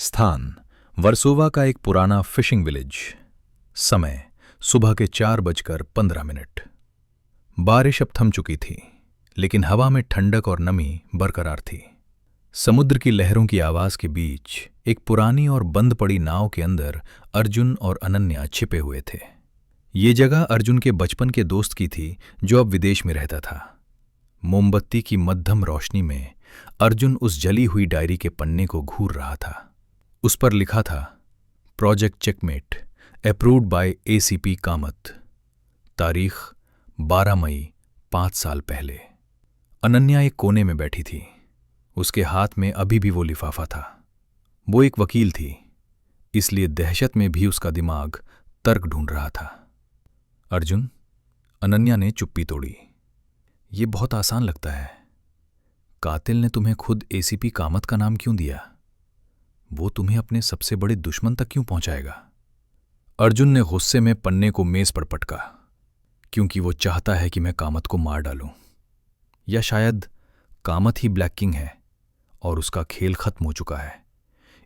स्थान वर्सोवा का एक पुराना फिशिंग विलेज। समय सुबह के 4:15। बारिश अब थम चुकी थी, लेकिन हवा में ठंडक और नमी बरकरार थी। समुद्र की लहरों की आवाज के बीच एक पुरानी और बंद पड़ी नाव के अंदर अर्जुन और अनन्या छिपे हुए थे। ये जगह अर्जुन के बचपन के दोस्त की थी, जो अब विदेश में रहता था। मोमबत्ती की मध्यम रोशनी में अर्जुन उस जली हुई डायरी के पन्ने को घूर रहा था। उस पर लिखा था, project checkmate, approved by ACP Kamat. तारीख 12 मई, 5 साल पहले। अनन्या एक कोने में बैठी थी। उसके हाथ में अभी भी वो लिफाफा था। वो एक वकील थी, इसलिए दहशत में भी उसका दिमाग तर्क ढूंढ रहा था। अर्जुन, अनन्या ने चुप्पी तोड़ी। ये बहुत आसान लगता है। कातिल ने तुम्हें खुद एसीपी कामत का नाम क्यों दिया? वो तुम्हें अपने सबसे बड़े दुश्मन तक क्यों पहुंचाएगा? अर्जुन ने गुस्से में पन्ने को मेज पर पटका। क्योंकि वो चाहता है कि मैं कामत को मार डालूं। या शायद कामत ही ब्लैक किंग है और उसका खेल खत्म हो चुका है,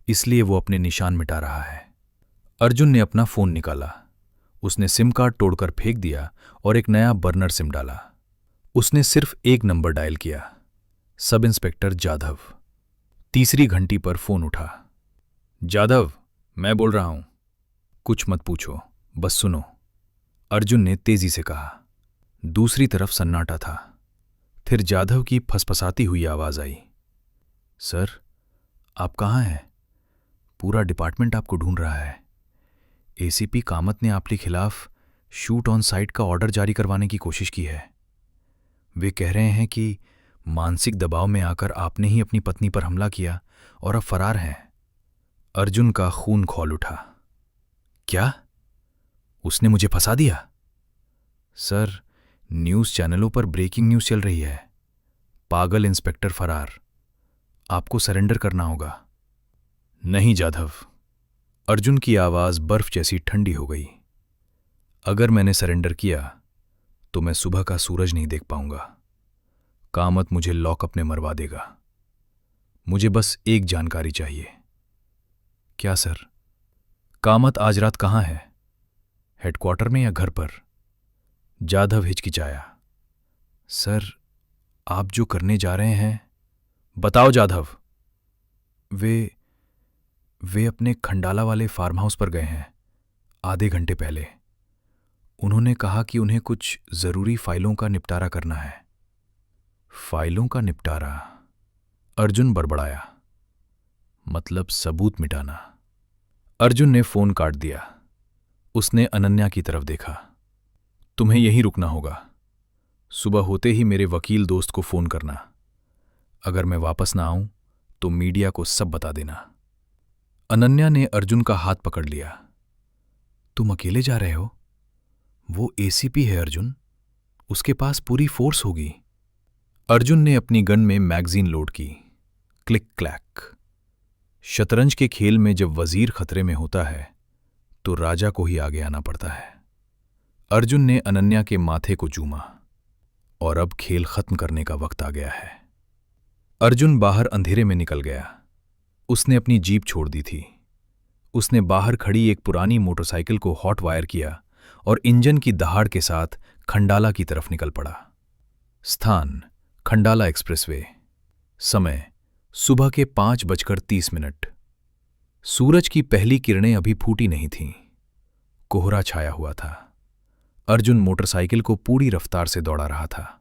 इसलिए वो अपने निशान मिटा रहा है। अर्जुन ने अपना फोन निकाला। उसने सिम कार्ड तोड़कर फेंक दिया और एक नया बर्नर सिम डाला। उसने सिर्फ एक नंबर डायल किया, सब इंस्पेक्टर जाधव। तीसरी घंटी पर फोन उठा। जाधव, मैं बोल रहा हूं। कुछ मत पूछो, बस सुनो, अर्जुन ने तेजी से कहा। दूसरी तरफ सन्नाटा था। फिर जाधव की फसफसाती हुई आवाज आई। सर, आप कहाँ हैं? पूरा डिपार्टमेंट आपको ढूंढ रहा है। एसीपी कामत ने आपके खिलाफ शूट ऑन साइट का ऑर्डर जारी करवाने की कोशिश की है। वे कह रहे हैं कि मानसिक दबाव में आकर आपने ही अपनी पत्नी पर हमला किया और अब फरार हैं। अर्जुन का खून खौल उठा। क्या? उसने मुझे फंसा दिया? सर, न्यूज़ चैनलों पर ब्रेकिंग न्यूज़ चल रही है। पागल इंस्पेक्टर फरार। आपको सरेंडर करना होगा। नहीं जाधव। अर्जुन की आवाज बर्फ जैसी ठंडी हो गई। अगर मैंने सरेंडर किया तो मैं सुबह का सूरज नहीं देख पाऊंगा। कामत मुझे लॉकअप में मरवा देगा। मुझे बस एक जानकारी चाहिए। क्या सर? कामत आज रात कहाँ है? हेडक्वार्टर में या घर पर? जाधव हिचकिचाया। सर, आप जो करने जा रहे हैं। बताओ जाधव। वे अपने खंडाला वाले फार्म हाउस पर गए हैं, आधे घंटे पहले। उन्होंने कहा कि उन्हें कुछ जरूरी फाइलों का निपटारा करना है। फाइलों का निपटारा? अर्जुन बड़बड़ाया। मतलब सबूत मिटाना। अर्जुन ने फोन काट दिया। उसने अनन्या की तरफ देखा। तुम्हें यहीं रुकना होगा। सुबह होते ही मेरे वकील दोस्त को फोन करना। अगर मैं वापस ना आऊं तो मीडिया को सब बता देना। अनन्या ने अर्जुन का हाथ पकड़ लिया। तुम अकेले जा रहे हो? वो एसीपी है अर्जुन, उसके पास पूरी फोर्स होगी। अर्जुन ने अपनी गन में मैगजीन लोड की। Click clack. शतरंज के खेल में जब वजीर खतरे में होता है तो राजा को ही आगे आना पड़ता है। अर्जुन ने अनन्या के माथे को चूमा। और अब खेल खत्म करने का वक्त आ गया है। अर्जुन बाहर अंधेरे में निकल गया। उसने अपनी जीप छोड़ दी थी। उसने बाहर खड़ी एक पुरानी मोटरसाइकिल को हॉट वायर किया और इंजन की दहाड़ के साथ खंडाला की तरफ निकल पड़ा। स्थान खंडाला एक्सप्रेसवे। समय सुबह के 5:30। सूरज की पहली किरणें अभी फूटी नहीं थीं। कोहरा छाया हुआ था। अर्जुन मोटरसाइकिल को पूरी रफ्तार से दौड़ा रहा था।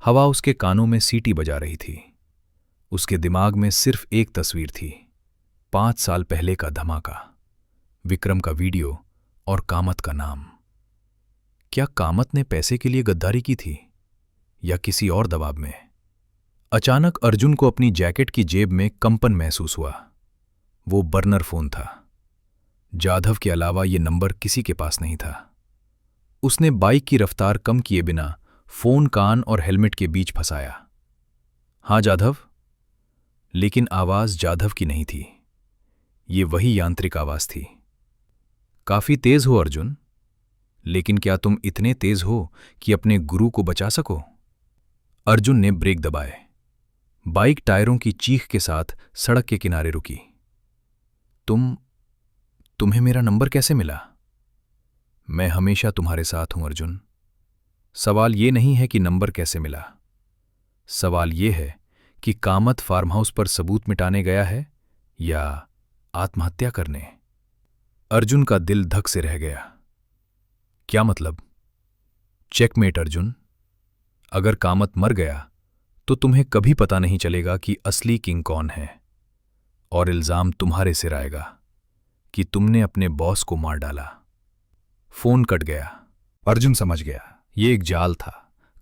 हवा उसके कानों में सीटी बजा रही थी। उसके दिमाग में सिर्फ एक तस्वीर थी, 5 साल पहले का धमाका, विक्रम का वीडियो और कामत का नाम। क्या कामत ने पैसे के लिए गद्दारी की थी या किसी और दबाव में? अचानक अर्जुन को अपनी जैकेट की जेब में कंपन महसूस हुआ। वो बर्नर फोन था। जाधव के अलावा ये नंबर किसी के पास नहीं था। उसने बाइक की रफ्तार कम किए बिना फोन कान और हेलमेट के बीच फंसाया। हाँ जाधव। लेकिन आवाज जाधव की नहीं थी। ये वही यांत्रिक आवाज थी। काफी तेज हो अर्जुन, लेकिन क्या तुम इतने तेज हो कि अपने गुरु को बचा सको? अर्जुन ने ब्रेक दबाए। बाइक टायरों की चीख के साथ सड़क के किनारे रुकी। तुम्हें मेरा नंबर कैसे मिला? मैं हमेशा तुम्हारे साथ हूं अर्जुन। सवाल ये नहीं है कि नंबर कैसे मिला। सवाल ये है कि कामत फार्म हाउस पर सबूत मिटाने गया है या आत्महत्या करने। अर्जुन का दिल धक से रह गया। क्या मतलब? चेकमेट अर्जुन। अगर कामत मर गया तो तुम्हें कभी पता नहीं चलेगा कि असली किंग कौन है, और इल्जाम तुम्हारे सिर आएगा कि तुमने अपने बॉस को मार डाला। फोन कट गया। अर्जुन समझ गया ये एक जाल था।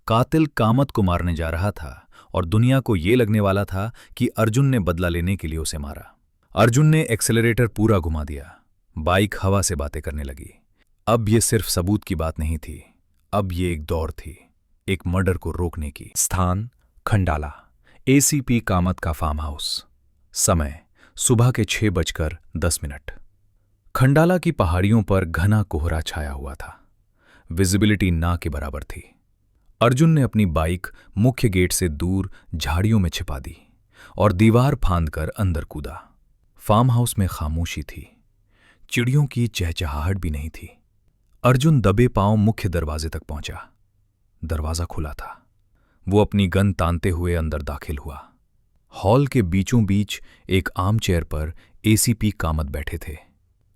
कातिल कामत को मारने जा रहा था और दुनिया को ये लगने वाला था कि अर्जुन ने बदला लेने के लिए उसे मारा। अर्जुन ने एक्सेलरेटर पूरा घुमा दिया। बाइक हवा से बातें करने लगी। अब ये सिर्फ सबूत की बात नहीं थी, अब ये एक दौर थी, एक मर्डर को रोकने की। स्थान खंडाला, एसीपी कामत का फार्म हाउस। समय सुबह के 6:10। खंडाला की पहाड़ियों पर घना कोहरा छाया हुआ था। विजिबिलिटी ना के बराबर थी। अर्जुन ने अपनी बाइक मुख्य गेट से दूर झाड़ियों में छिपा दी और दीवार फांदकर अंदर कूदा। फार्म हाउस में खामोशी थी। चिड़ियों की चहचहाहट भी नहीं थी। अर्जुन दबे पांव मुख्य दरवाजे तक पहुंचा। दरवाजा खुला था। वो अपनी गन तानते हुए अंदर दाखिल हुआ। हॉल के बीचों बीच एक आर्म चेयर पर एसीपी कामत बैठे थे।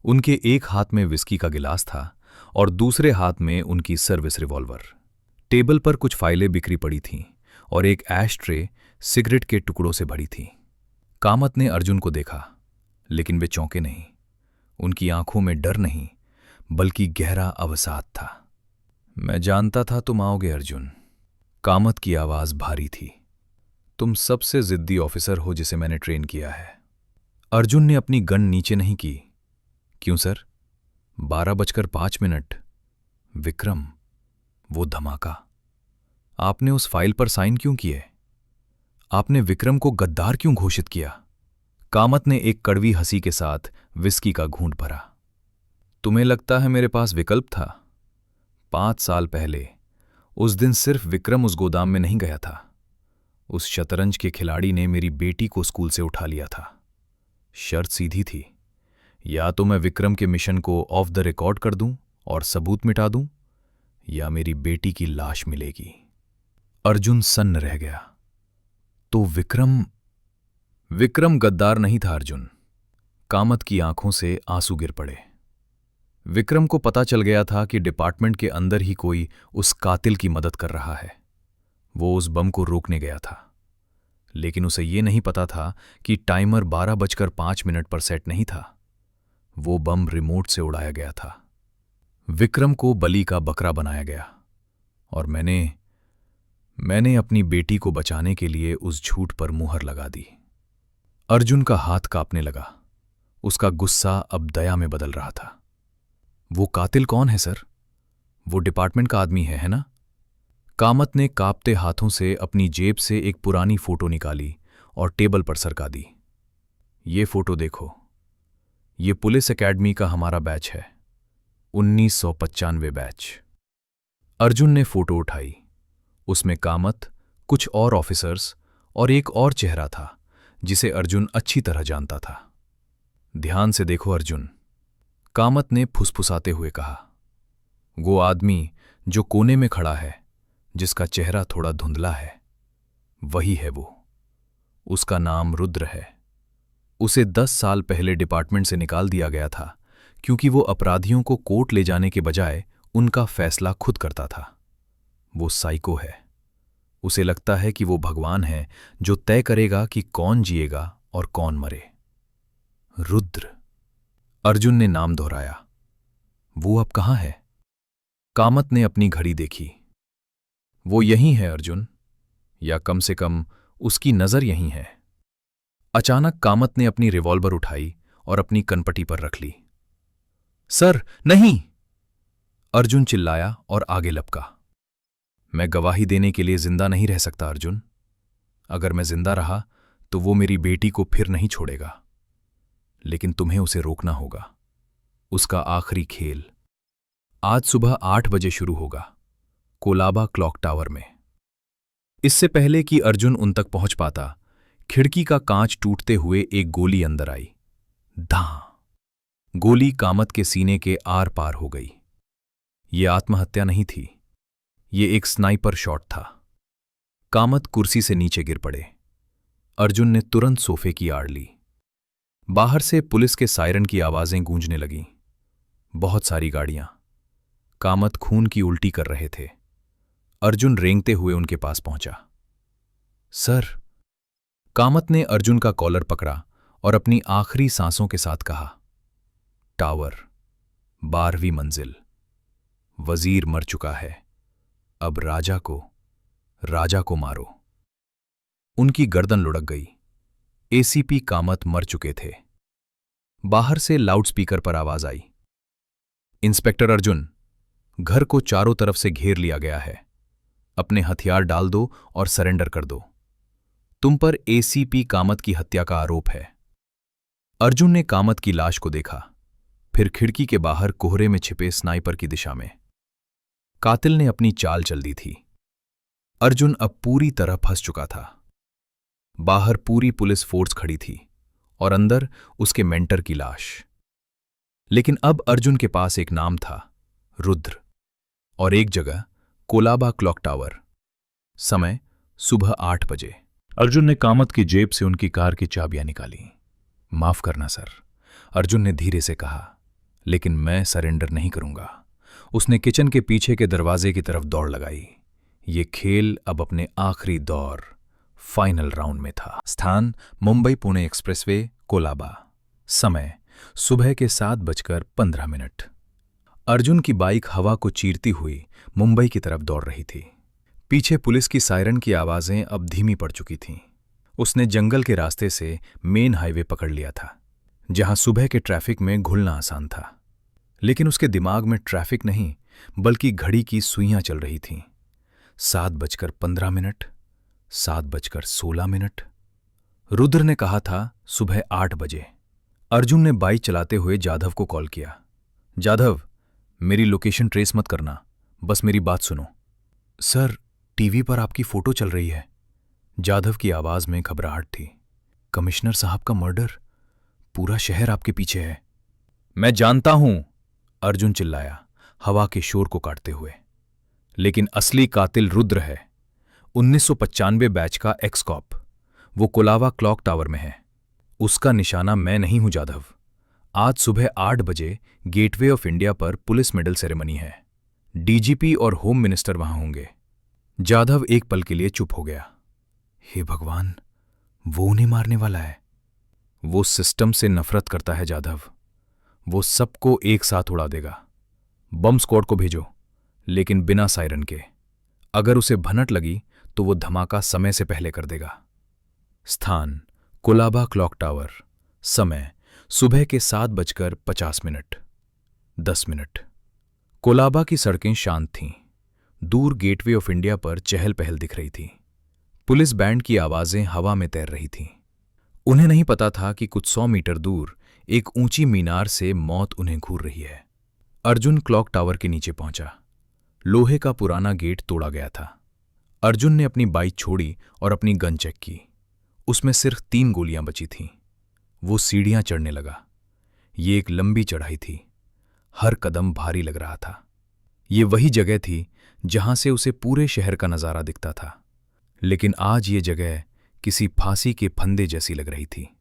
उनके एक हाथ में विस्की का गिलास था और दूसरे हाथ में उनकी सर्विस रिवॉल्वर। टेबल पर कुछ फाइलें बिखरी पड़ी थीं और एक ऐश ट्रे सिगरेट के टुकड़ों से भरी थी। कामत ने अर्जुन को देखा, लेकिन वे चौंके नहीं। उनकी आंखों में डर नहीं, बल्कि गहरा अवसाद था। मैं जानता था तुम आओगे अर्जुन। कामत की आवाज भारी थी। तुम सबसे जिद्दी ऑफिसर हो जिसे मैंने ट्रेन किया है। अर्जुन ने अपनी गन नीचे नहीं की। क्यों सर? 12:05। विक्रम, वो धमाका। आपने उस फाइल पर साइन क्यों किए? आपने विक्रम को गद्दार क्यों घोषित किया? कामत ने एक कड़वी हंसी के साथ विस्की का घूंट भरा। तुम्हें लगता है मेरे पास विकल्प था? 5 साल पहले उस दिन सिर्फ विक्रम उस गोदाम में नहीं गया था। उस शतरंज के खिलाड़ी ने मेरी बेटी को स्कूल से उठा लिया था। शर्त सीधी थी, या तो मैं विक्रम के मिशन को ऑफ द रिकॉर्ड कर दूं और सबूत मिटा दूं, या मेरी बेटी की लाश मिलेगी। अर्जुन सन्न रह गया। तो विक्रम गद्दार नहीं था अर्जुन। कामत की आंखों से आंसू गिर पड़े। विक्रम को पता चल गया था कि डिपार्टमेंट के अंदर ही कोई उस कातिल की मदद कर रहा है। वो उस बम को रोकने गया था, लेकिन उसे ये नहीं पता था कि टाइमर 12:05 पर सेट नहीं था। वो बम रिमोट से उड़ाया गया था। विक्रम को बलि का बकरा बनाया गया और मैंने अपनी बेटी को बचाने के लिए उस झूठ पर मुहर लगा दी। अर्जुन का हाथ कांपने लगा। उसका गुस्सा अब दया में बदल रहा था। वो कातिल कौन है सर? वो डिपार्टमेंट का आदमी है ना? कामत ने कांपते हाथों से अपनी जेब से एक पुरानी फोटो निकाली और टेबल पर सरका दी। ये फोटो देखो, ये पुलिस एकेडमी का हमारा बैच है, 1995 बैच। अर्जुन ने फोटो उठाई। उसमें कामत, कुछ और ऑफिसर्स और एक और चेहरा था जिसे अर्जुन अच्छी तरह जानता था। ध्यान से देखो अर्जुन, कामत ने फुसफुसाते हुए कहा। वो आदमी जो कोने में खड़ा है, जिसका चेहरा थोड़ा धुंधला है, वही है वो। उसका नाम रुद्र है। उसे 10 साल पहले डिपार्टमेंट से निकाल दिया गया था क्योंकि वो अपराधियों को कोर्ट ले जाने के बजाय उनका फैसला खुद करता था। वो साइको है। उसे लगता है कि वो भगवान है जो तय करेगा कि कौन जिएगा और कौन मरे। रुद्र। अर्जुन ने नाम दोहराया। वो अब कहाँ है? कामत ने अपनी घड़ी देखी। वो यहीं है अर्जुन, या कम से कम उसकी नजर यहीं है। अचानक कामत ने अपनी रिवॉल्वर उठाई और अपनी कनपटी पर रख ली। सर नहीं! अर्जुन चिल्लाया और आगे लपका। मैं गवाही देने के लिए जिंदा नहीं रह सकता अर्जुन। अगर मैं जिंदा रहा तो वो मेरी बेटी को फिर नहीं छोड़ेगा, लेकिन तुम्हें उसे रोकना होगा। उसका आखिरी खेल आज सुबह 8 बजे शुरू होगा, कोलाबा क्लॉक टावर में। इससे पहले कि अर्जुन उन तक पहुंच पाता, खिड़की का कांच टूटते हुए एक गोली अंदर आई। धां! गोली कामत के सीने के आर पार हो गई। ये आत्महत्या नहीं थी, ये एक स्नाइपर शॉट था। कामत कुर्सी से नीचे गिर पड़े। अर्जुन ने तुरंत सोफे की आड़ ली। बाहर से पुलिस के सायरन की आवाजें गूंजने लगीं। बहुत सारी गाड़ियां। कामत खून की उल्टी कर रहे थे। अर्जुन रेंगते हुए उनके पास पहुंचा। सर। कामत ने अर्जुन का कॉलर पकड़ा और अपनी आखिरी सांसों के साथ कहा, टावर, 12वीं मंजिल। वजीर मर चुका है, अब राजा को मारो। उनकी गर्दन लुढ़क गई। एसीपी कामत मर चुके थे। बाहर से लाउडस्पीकर पर आवाज आई, इंस्पेक्टर अर्जुन, घर को चारों तरफ से घेर लिया गया है। अपने हथियार डाल दो और सरेंडर कर दो। तुम पर एसीपी कामत की हत्या का आरोप है। अर्जुन ने कामत की लाश को देखा, फिर खिड़की के बाहर कोहरे में छिपे स्नाइपर की दिशा में। कातिल ने अपनी चाल चल दी थी। अर्जुन अब पूरी तरह फंस चुका था। बाहर पूरी पुलिस फोर्स खड़ी थी और अंदर उसके मेंटर की लाश। लेकिन अब अर्जुन के पास एक नाम था, रुद्र, और एक जगह, कोलाबा क्लॉक टावर। समय सुबह 8 बजे। अर्जुन ने कामत की जेब से उनकी कार की चाबियां निकाली। माफ करना सर, अर्जुन ने धीरे से कहा, लेकिन मैं सरेंडर नहीं करूंगा। उसने किचन के पीछे के दरवाजे की तरफ दौड़ लगाई। ये खेल अब अपने आखिरी दौर, फाइनल राउंड में था। स्थान मुंबई पुणे एक्सप्रेसवे, कोलाबा। समय सुबह के 7:15। अर्जुन की बाइक हवा को चीरती हुई मुंबई की तरफ दौड़ रही थी। पीछे पुलिस की सायरन की आवाजें अब धीमी पड़ चुकी थीं। उसने जंगल के रास्ते से मेन हाईवे पकड़ लिया था, जहां सुबह के ट्रैफिक में घुलना आसान था। लेकिन उसके दिमाग में ट्रैफिक नहीं, बल्कि घड़ी की सुइयां चल रही थीं। 7:15, 7:16। रुद्र ने कहा था सुबह 8 बजे। अर्जुन ने बाइक चलाते हुए जाधव को कॉल किया। जाधव, मेरी लोकेशन ट्रेस मत करना, बस मेरी बात सुनो। सर, टीवी पर आपकी फोटो चल रही है। जाधव की आवाज में घबराहट थी। कमिश्नर साहब का मर्डर, पूरा शहर आपके पीछे है। मैं जानता हूं, अर्जुन चिल्लाया, हवा के शोर को काटते हुए। लेकिन असली कातिल रुद्र है, 1995 बैच का एक्स-कॉप। वो कोलाबा क्लॉक टावर में है। उसका निशाना मैं नहीं हूं जाधव। आज सुबह 8 बजे गेटवे ऑफ इंडिया पर पुलिस मेडल सेरेमनी है। डीजीपी और होम मिनिस्टर वहां होंगे। जाधव एक पल के लिए चुप हो गया। हे भगवान, वो उन्हें मारने वाला है। वो सिस्टम से नफरत करता है जाधव। वो सबको एक साथ उड़ा देगा। बम स्क्वाड को भेजो, लेकिन बिना सायरन के। अगर उसे भनक लगी तो वो धमाका समय से पहले कर देगा। स्थान कोलाबा क्लॉक टावर। समय सुबह के 7:50। 10 कोलाबा की सड़कें शांत थीं। दूर गेटवे ऑफ इंडिया पर चहल पहल दिख रही थी। पुलिस बैंड की आवाजें हवा में तैर रही थीं। उन्हें नहीं पता था कि कुछ 100 मीटर दूर एक ऊंची मीनार से मौत उन्हें घूर रही है। अर्जुन क्लॉक टावर के नीचे पहुंचा। लोहे का पुराना गेट तोड़ा गया था। अर्जुन ने अपनी बाइक छोड़ी और अपनी गन चेक की। उसमें सिर्फ 3 गोलियां बची थीं। वो सीढ़ियां चढ़ने लगा। ये एक लंबी चढ़ाई थी। हर कदम भारी लग रहा था। ये वही जगह थी जहां से उसे पूरे शहर का नजारा दिखता था। लेकिन आज ये जगह किसी फांसी के फंदे जैसी लग रही थी।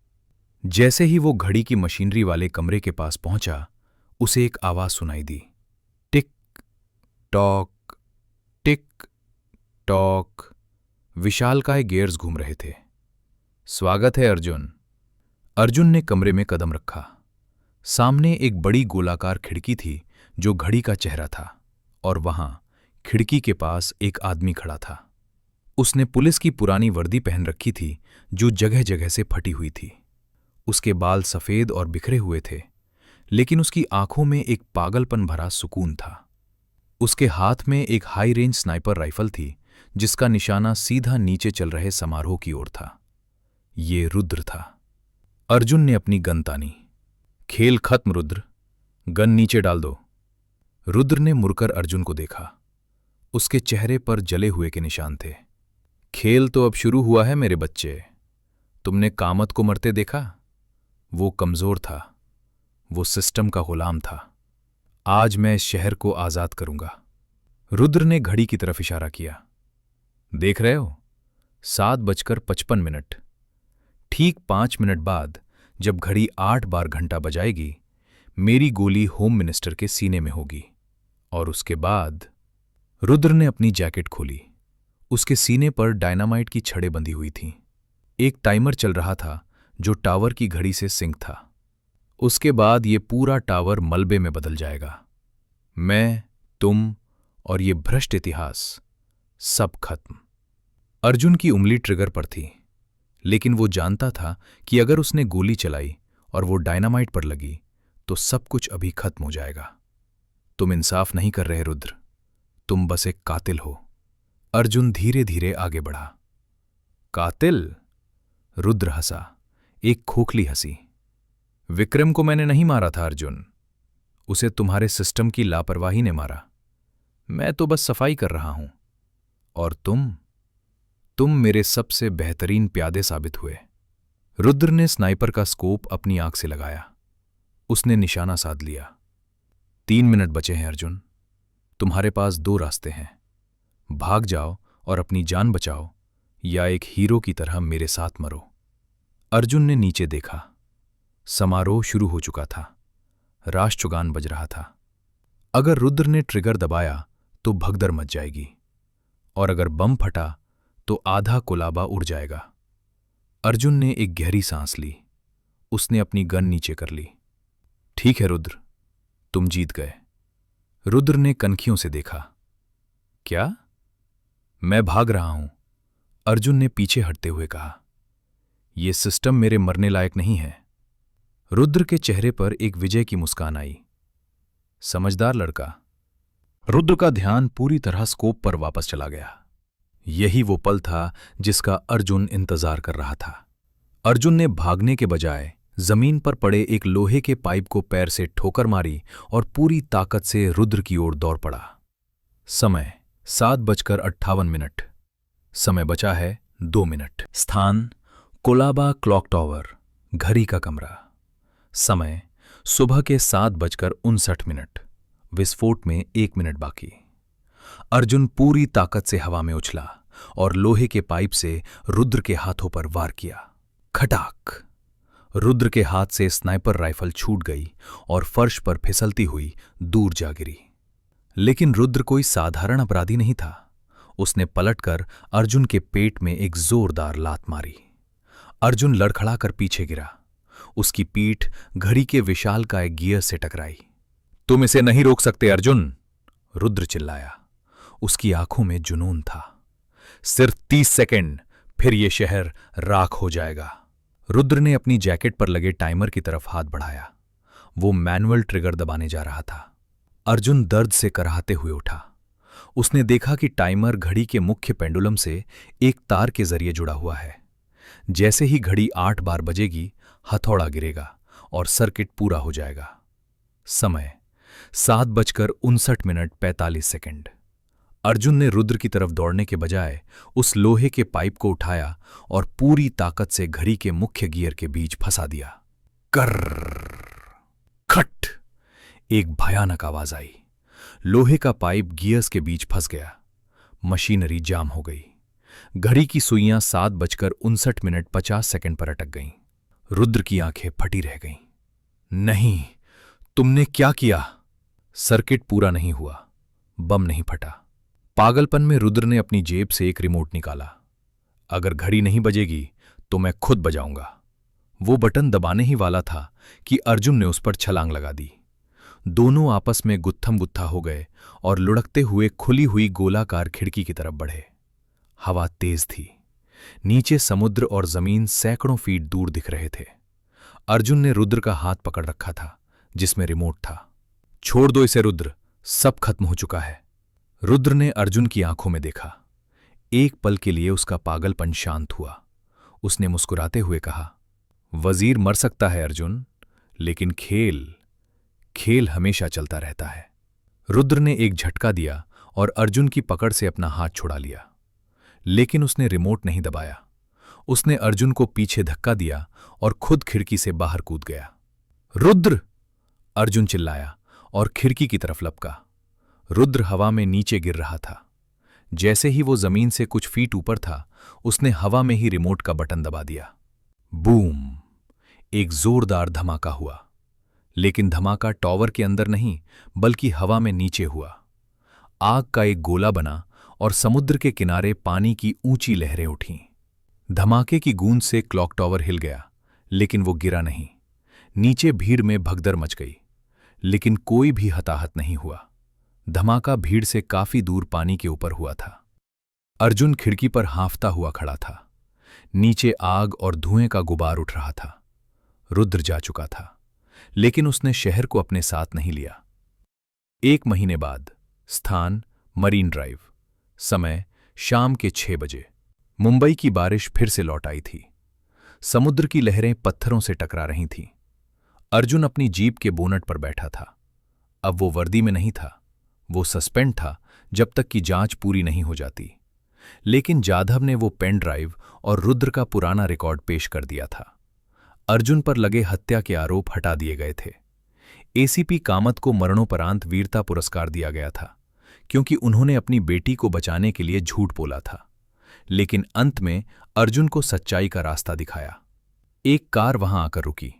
जैसे ही वो घड़ी की मशीनरी वाले कमरे के पास पहुंचा, उसे एक आवाज सुनाई दी। Tick tock, tick tock. विशालकाय गियर्स घूम रहे थे। स्वागत है अर्जुन। अर्जुन ने कमरे में कदम रखा। सामने एक बड़ी गोलाकार खिड़की थी जो घड़ी का चेहरा था, और वहां खिड़की के पास एक आदमी खड़ा था। उसने पुलिस की पुरानी वर्दी पहन रखी थी जो जगह जगह से फटी हुई थी। उसके बाल सफेद और बिखरे हुए थे, लेकिन उसकी आंखों में एक पागलपन भरा सुकून था। उसके हाथ में एक हाई रेंज स्नाइपर राइफल थी जिसका निशाना सीधा नीचे चल रहे समारोह की ओर था। ये रुद्र था। अर्जुन ने अपनी गन तानी। खेल खत्म रुद्र, गन नीचे डाल दो। रुद्र ने मुड़कर अर्जुन को देखा। उसके चेहरे पर जले हुए के निशान थे। खेल तो अब शुरू हुआ है मेरे बच्चे। तुमने कामत को मरते देखा? वो कमजोर था। वो सिस्टम का गुलाम था। आज मैं इस शहर को आजाद करूंगा। रुद्र ने घड़ी की तरफ इशारा किया। देख रहे हो, 7:55। ठीक 5 मिनट बाद जब घड़ी 8 बार घंटा बजाएगी, मेरी गोली होम मिनिस्टर के सीने में होगी। और उसके बाद रुद्र ने अपनी जैकेट खोली। उसके सीने पर डायनामाइट की छड़ें बंधी हुई थीं। एक टाइमर चल रहा था जो टावर की घड़ी से सिंक था। उसके बाद ये पूरा टावर मलबे में बदल जाएगा। मैं, तुम और ये भ्रष्ट इतिहास, सब खत्म। अर्जुन की उंगली ट्रिगर पर थी, लेकिन वो जानता था कि अगर उसने गोली चलाई और वो डायनामाइट पर लगी तो सब कुछ अभी खत्म हो जाएगा। तुम इंसाफ नहीं कर रहे रुद्र, तुम बस एक कातिल हो। अर्जुन धीरे धीरे आगे बढ़ा। कातिल? रुद्र हंसा, एक खोखली हंसी। विक्रम को मैंने नहीं मारा था अर्जुन, उसे तुम्हारे सिस्टम की लापरवाही ने मारा। मैं तो बस सफाई कर रहा हूं। और तुम मेरे सबसे बेहतरीन प्यादे साबित हुए। रुद्र ने स्नाइपर का स्कोप अपनी आंख से लगाया। उसने निशाना साध लिया। 3 मिनट बचे हैं अर्जुन। तुम्हारे पास 2 रास्ते हैं, भाग जाओ और अपनी जान बचाओ, या एक हीरो की तरह मेरे साथ मरो। अर्जुन ने नीचे देखा। समारोह शुरू हो चुका था। राष्ट्रगान बज रहा था। अगर रुद्र ने ट्रिगर दबाया तो भगदड़ मच जाएगी, और अगर बम फटा तो आधा कुलाबा उड़ जाएगा। अर्जुन ने एक गहरी सांस ली। उसने अपनी गन नीचे कर ली। ठीक है रुद्र, तुम जीत गए। रुद्र ने कनखियों से देखा। क्या? मैं भाग रहा हूं, अर्जुन ने पीछे हटते हुए कहा। यह सिस्टम मेरे मरने लायक नहीं है। रुद्र के चेहरे पर एक विजय की मुस्कान आई। समझदार लड़का। रुद्र का ध्यान पूरी तरह स्कोप पर वापस चला गया। यही वो पल था जिसका अर्जुन इंतजार कर रहा था। अर्जुन ने भागने के बजाय जमीन पर पड़े एक लोहे के पाइप को पैर से ठोकर मारी और पूरी ताकत से रुद्र की ओर दौड़ पड़ा। समय 7:58। समय बचा है 2 मिनट। स्थान कोलाबा क्लॉक टॉवर, घड़ी का कमरा। समय सुबह के 7:59। विस्फोट में 1 मिनट बाकी। अर्जुन पूरी ताकत से हवा में उछला और लोहे के पाइप से रुद्र के हाथों पर वार किया। खटाक! रुद्र के हाथ से स्नाइपर राइफल छूट गई और फर्श पर फिसलती हुई दूर जा गिरी। लेकिन रुद्र कोई साधारण अपराधी नहीं था। उसने पलटकर अर्जुन के पेट में एक जोरदार लात मारी। अर्जुन लड़खड़ाकर पीछे गिरा। उसकी पीठ घड़ी के विशालकाय गियर से टकराई। तुम इसे नहीं रोक सकते अर्जुन, रुद्र चिल्लाया। उसकी आंखों में जुनून था। सिर्फ 30 सेकंड, फिर यह शहर राख हो जाएगा। रुद्र ने अपनी जैकेट पर लगे टाइमर की तरफ हाथ बढ़ाया। वो मैनुअल ट्रिगर दबाने जा रहा था। अर्जुन दर्द से कराहते हुए उठा। उसने देखा कि टाइमर घड़ी के मुख्य पेंडुलम से एक तार के जरिए जुड़ा हुआ है। जैसे ही घड़ी 8 बार बजेगी, हथौड़ा गिरेगा और सर्किट पूरा हो जाएगा। समय 7:59:45। अर्जुन ने रुद्र की तरफ दौड़ने के बजाय उस लोहे के पाइप को उठाया और पूरी ताकत से घड़ी के मुख्य गियर के बीच फंसा दिया। कर्र! खट! एक भयानक आवाज आई। लोहे का पाइप गियर्स के बीच फंस गया। मशीनरी जाम हो गई। घड़ी की सुइयां 7:59:50 पर अटक गईं। रुद्र की आंखें फटी रह गईं। नहीं, तुमने क्या किया? सर्किट पूरा नहीं हुआ। बम नहीं फटा। पागलपन में रुद्र ने अपनी जेब से एक रिमोट निकाला। अगर घड़ी नहीं बजेगी तो मैं खुद बजाऊंगा। वो बटन दबाने ही वाला था कि अर्जुन ने उस पर छलांग लगा दी। दोनों आपस में गुत्थम गुत्था हो गए और लुढ़कते हुए खुली हुई गोलाकार खिड़की की तरफ बढ़े। हवा तेज थी। नीचे समुद्र और जमीन सैकड़ों फीट दूर दिख रहे थे। अर्जुन ने रुद्र का हाथ पकड़ रखा था, जिसमें रिमोट था। छोड़ दो इसे रुद्र, सब खत्म हो चुका है। रुद्र ने अर्जुन की आंखों में देखा। एक पल के लिए उसका पागलपन शांत हुआ। उसने मुस्कुराते हुए कहा, वजीर मर सकता है अर्जुन, लेकिन खेल हमेशा चलता रहता है। रुद्र ने एक झटका दिया और अर्जुन की पकड़ से अपना हाथ छुड़ा लिया, लेकिन उसने रिमोट नहीं दबाया। उसने अर्जुन को पीछे धक्का दिया और खुद खिड़की से बाहर कूद गया। रुद्र! अर्जुन चिल्लाया और खिड़की की तरफ लपका। रुद्र हवा में नीचे गिर रहा था। जैसे ही वो जमीन से कुछ फीट ऊपर था, उसने हवा में ही रिमोट का बटन दबा दिया। बूम! एक जोरदार धमाका हुआ, लेकिन धमाका टॉवर के अंदर नहीं बल्कि हवा में नीचे हुआ। आग का एक गोला बना और समुद्र के किनारे पानी की ऊंची लहरें उठीं। धमाके की गूंज से क्लॉक टॉवर हिल गया, लेकिन वो गिरा नहीं। नीचे भीड़ में भगदड़ मच गई, लेकिन कोई भी हताहत नहीं हुआ। धमाका भीड़ से काफी दूर पानी के ऊपर हुआ था। अर्जुन खिड़की पर हांफता हुआ खड़ा था। नीचे आग और धुएं का गुबार उठ रहा था। रुद्र जा चुका था, लेकिन उसने शहर को अपने साथ नहीं लिया। 1 महीने बाद, स्थान मरीन ड्राइव, समय शाम के 6 बजे। मुंबई की बारिश फिर से लौट आई थी। समुद्र की लहरें पत्थरों से टकरा रही थीं। अर्जुन अपनी जीप के बोनट पर बैठा था। अब वो वर्दी में नहीं था, वो सस्पेंड था जब तक कि जांच पूरी नहीं हो जाती। लेकिन जाधव ने वो पेन ड्राइव और रुद्र का पुराना रिकॉर्ड पेश कर दिया था। अर्जुन पर लगे हत्या के आरोप हटा दिए गए थे। एसीपी कामत को मरणोपरांत वीरता पुरस्कार दिया गया था, क्योंकि उन्होंने अपनी बेटी को बचाने के लिए झूठ बोला था। लेकिन अंत में अर्जुन को सच्चाई का रास्ता दिखाया। एक कार वहां आकर रुकी।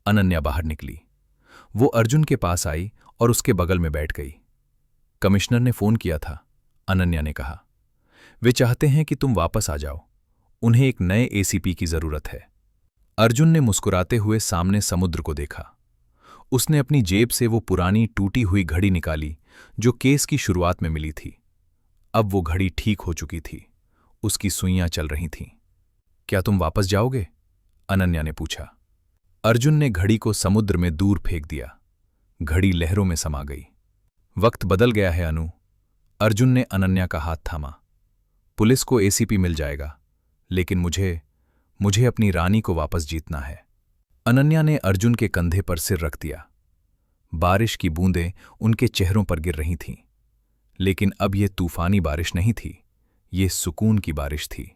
अनन्या बाहर निकली। वो अर्जुन के पास आई और उसके बगल में बैठ गई। कमिश्नर ने फोन किया था, अनन्या ने कहा। वे चाहते हैं कि तुम वापस आ जाओ। उन्हें एक नए एसीपी की जरूरत है। अर्जुन ने मुस्कुराते हुए सामने समुद्र को देखा। उसने अपनी जेब से वो पुरानी टूटी हुई घड़ी निकाली जो केस की शुरुआत में मिली थी। अब वो घड़ी ठीक हो चुकी थी, उसकी सुइयां चल रही थीं। क्या तुम वापस जाओगे? अनन्या ने पूछा। अर्जुन ने घड़ी को समुद्र में दूर फेंक दिया। घड़ी लहरों में समा गई। वक्त बदल गया है अनु। अर्जुन ने अनन्या का हाथ थामा। पुलिस को एसीपी मिल जाएगा, लेकिन मुझे अपनी रानी को वापस जीतना है। अनन्या ने अर्जुन के कंधे पर सिर रख दिया। बारिश की बूंदें उनके चेहरों पर गिर रही थीं, लेकिन अब ये तूफानी बारिश नहीं थी, ये सुकून की बारिश थी।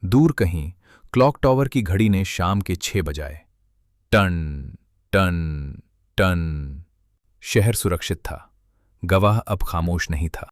दूर कहीं क्लॉक टॉवर की घड़ी ने शाम के 6 बजाए। टन टन टन। शहर सुरक्षित था। गवाह अब खामोश नहीं था।